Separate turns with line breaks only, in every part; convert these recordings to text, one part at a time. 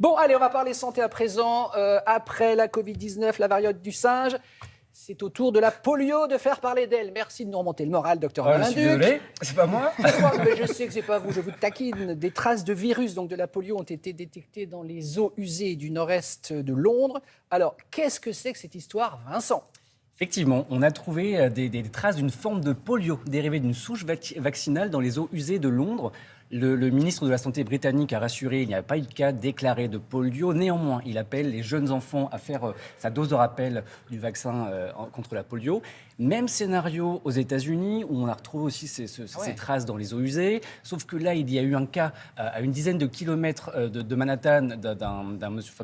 Bon, allez, on va parler santé à présent. Après la Covid-19, la variole du singe, c'est au tour de la polio de faire parler d'elle. Merci de nous remonter le moral, docteur
Je suis désolé, c'est pas moi.
Mais je sais que c'est pas vous, je vous taquine. Des traces de virus, donc de la polio, ont été détectées dans les eaux usées du nord-est de Londres. Alors, qu'est-ce que c'est que cette histoire, Vincent ?
Effectivement, on a trouvé des traces d'une forme de polio dérivée d'une souche vaccinale dans les eaux usées de Londres. Le ministre de la Santé britannique a rassuré, il n'y a pas eu de cas déclaré de polio. Néanmoins, il appelle les jeunes enfants à faire sa dose de rappel du vaccin contre la polio. Même scénario aux États-Unis, où on a retrouvé aussi ces traces dans les eaux usées. Sauf que là, il y a eu un cas à une dizaine de kilomètres de Manhattan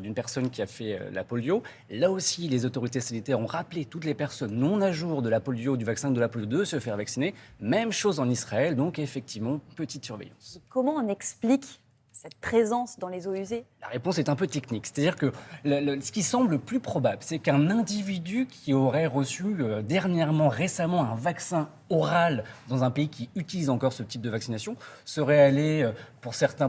d'une personne qui a fait la polio. Là aussi, les autorités sanitaires ont rappelé toutes les personnes non à jour de la polio, du vaccin de la polio, de se faire vacciner. Même chose en Israël, donc effectivement, petite surveillance.
Comment on explique cette présence dans les eaux usées ?
La réponse est un peu technique. C'est-à-dire que ce qui semble le plus probable, c'est qu'un individu qui aurait reçu récemment, un vaccin oral dans un pays qui utilise encore ce type de vaccination, serait allé,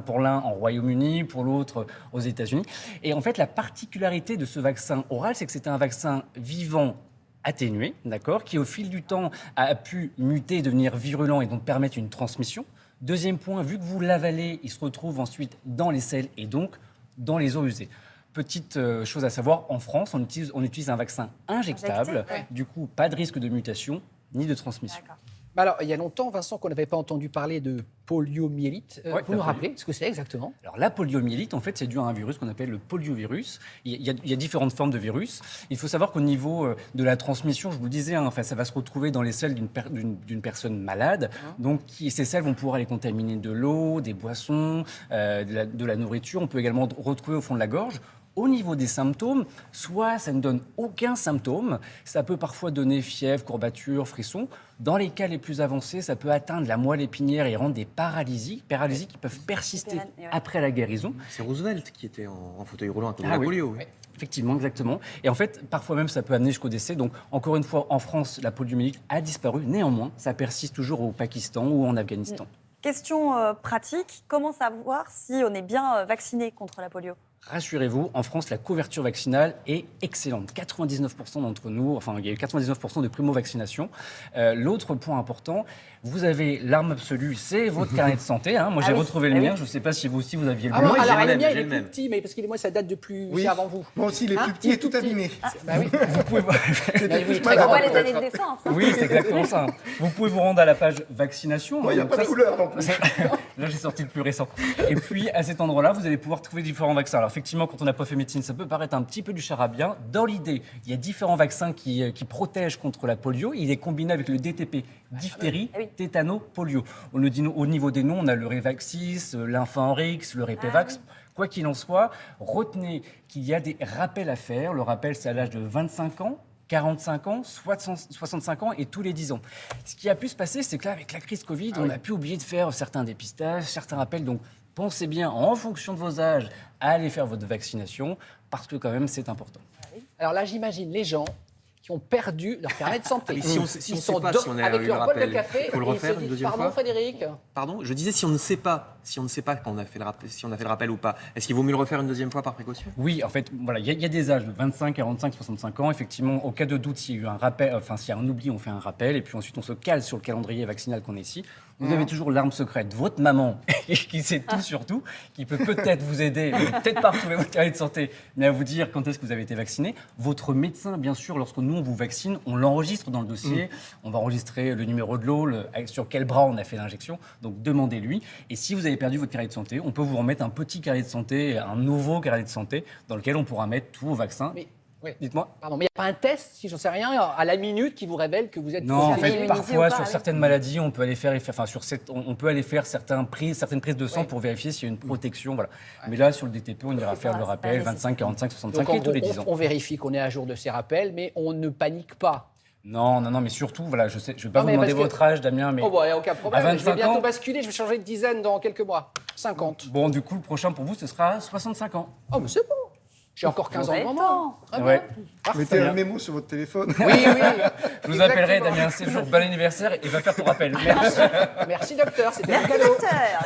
pour l'un en Royaume-Uni, pour l'autre aux États-Unis. Et en fait, la particularité de ce vaccin oral, c'est que c'était un vaccin vivant atténué, d'accord, qui au fil du temps a pu muter, devenir virulent et donc permettre une transmission. Deuxième point, vu que vous l'avalez, il se retrouve ensuite dans les selles et donc dans les eaux usées. Petite chose à savoir, en France, on utilise un vaccin injectable. Du coup, pas de risque de mutation ni de transmission.
D'accord.
Alors, il y a longtemps, Vincent, qu'on n'avait pas entendu parler de poliomyélite. Vous nous rappelez ce que c'est exactement ?
Alors, la poliomyélite, en fait, c'est dû à un virus qu'on appelle le poliovirus. Il y a différentes formes de virus. Il faut savoir qu'au niveau de la transmission, je vous le disais, ça va se retrouver dans les selles d'une personne malade. Donc, ces selles vont pouvoir aller contaminer de l'eau, des boissons, de la nourriture. On peut également retrouver au fond de la gorge. Au niveau des symptômes, soit ça ne donne aucun symptôme, ça peut parfois donner fièvre, courbature, frisson. Dans les cas les plus avancés, ça peut atteindre la moelle épinière et rendre des paralysies qui peuvent persister après la guérison.
C'est Roosevelt qui était en fauteuil roulant à cause de la polio. Oui.
Effectivement, exactement. Et en fait, parfois même, ça peut amener jusqu'au décès. Donc, encore une fois, en France, la poliomyélite a disparu. Néanmoins, ça persiste toujours au Pakistan ou en Afghanistan.
Question pratique, comment savoir si on est bien vacciné contre la polio ?
Rassurez-vous, en France, la couverture vaccinale est excellente. 99% d'entre nous, il y a eu 99% de primo-vaccination. L'autre point important, vous avez l'arme absolue, c'est votre carnet de santé. Moi, j'ai retrouvé le mien. Je ne sais pas si vous aussi, vous aviez le mien.
Alors, le mien, il est plus petit, mais parce que moi, ça date de plus...
Oui.
C'est avant vous.
Moi aussi, il est plus petit et tout abîmé.
Bah oui.
Vous pouvez...
On voit les années de naissance.
Oui, c'est exactement ça. Vous pouvez vous rendre à la page vaccination.
Il n'y a pas de couleur non plus.
Là, j'ai sorti le plus récent. Et puis, à cet endroit-là, vous allez pouvoir trouver différents vaccins. Alors, effectivement, quand on n'a pas fait médecine, ça peut paraître un petit peu du charabia. Dans l'idée, il y a différents vaccins qui protègent contre la polio. Il est combiné avec le DTP, diphtérie, tétano, polio. Au niveau des noms, on a le Revaxis, l'Infanrix, le Repevax. Quoi qu'il en soit, retenez qu'il y a des rappels à faire. Le rappel, c'est à l'âge de 25 ans. 45 ans, 65 ans et tous les 10 ans. Ce qui a pu se passer, c'est que là, avec la crise Covid, on a pu oublier de faire certains dépistages, certains rappels. Donc, pensez bien, en fonction de vos âges, à aller faire votre vaccination, parce que quand même, c'est important.
Alors là, j'imagine les gens qui ont perdu leur carnet de santé.
Mais si on
Ils
sait
sont
pas
dos-
si on a
avec
eu
leur
le
bol de
rappel,
café.
faut le
et ils
refaire
se
une
disent,
deuxième
pardon,
fois
Frédéric.
Pardon, je disais si on ne sait pas qu'on a fait le rappel ou pas. Est-ce qu'il vaut mieux le refaire une deuxième fois par précaution ?
Oui, en fait, voilà, il y a des âges de 25, 45, 65 ans. Effectivement, au cas de doute, s'il y a eu un rappel, s'il y a un oubli, on fait un rappel et puis ensuite on se cale sur le calendrier vaccinal qu'on a ici. Vous avez toujours l'arme secrète, votre maman, qui sait tout sur tout, qui peut peut-être vous aider, peut-être pas retrouver votre carnet de santé, mais à vous dire quand est-ce que vous avez été vacciné. Votre médecin, bien sûr, lorsque nous on vous vaccine, on l'enregistre dans le dossier. On va enregistrer le numéro de l'eau, sur quel bras on a fait l'injection. Donc demandez-lui. Et si vous avez perdu votre carnet de santé, on peut vous remettre un petit carnet de santé, un nouveau carnet de santé, dans lequel on pourra mettre tous vos vaccins.
Oui.
Dites-moi.
Pardon, mais il n'y a pas un test, si j'en sais rien, à la minute qui vous révèle que vous êtes...
Non, en fait,
immunisé
parfois,
ou pas,
sur
oui.
certaines maladies, on peut aller faire, on peut aller faire certaines prises de sang pour vérifier s'il y a une protection. Voilà. Mais là, sur le DTP, on ira faire le rappel 25, 45, 65
Donc, en
et tous
gros,
les 10 ans.
on vérifie qu'on est à jour de ces rappels, mais on ne panique pas.
Non, mais surtout, voilà, je ne vais pas vous
mais
demander
parce que-
votre âge, Damien, mais...
Oh, bah, il n'y a aucun problème.
À
Je vais
25
bientôt
ans-
basculer, je vais changer de dizaine dans quelques mois. 50.
Bon, du coup, le prochain pour vous, ce sera 65 ans.
Oh, mais c'est bon. J'ai encore 15 ans devant moi.
Temps.
Très
Ouais.
bien. Parfait.
Mettez un mémo sur votre téléphone.
Oui, oui.
Je vous appellerai,
Exactement.
Damien, un séjour, bon anniversaire, et va faire ton rappel.
Merci, docteur. C'était un
Merci
cadeau.
docteur.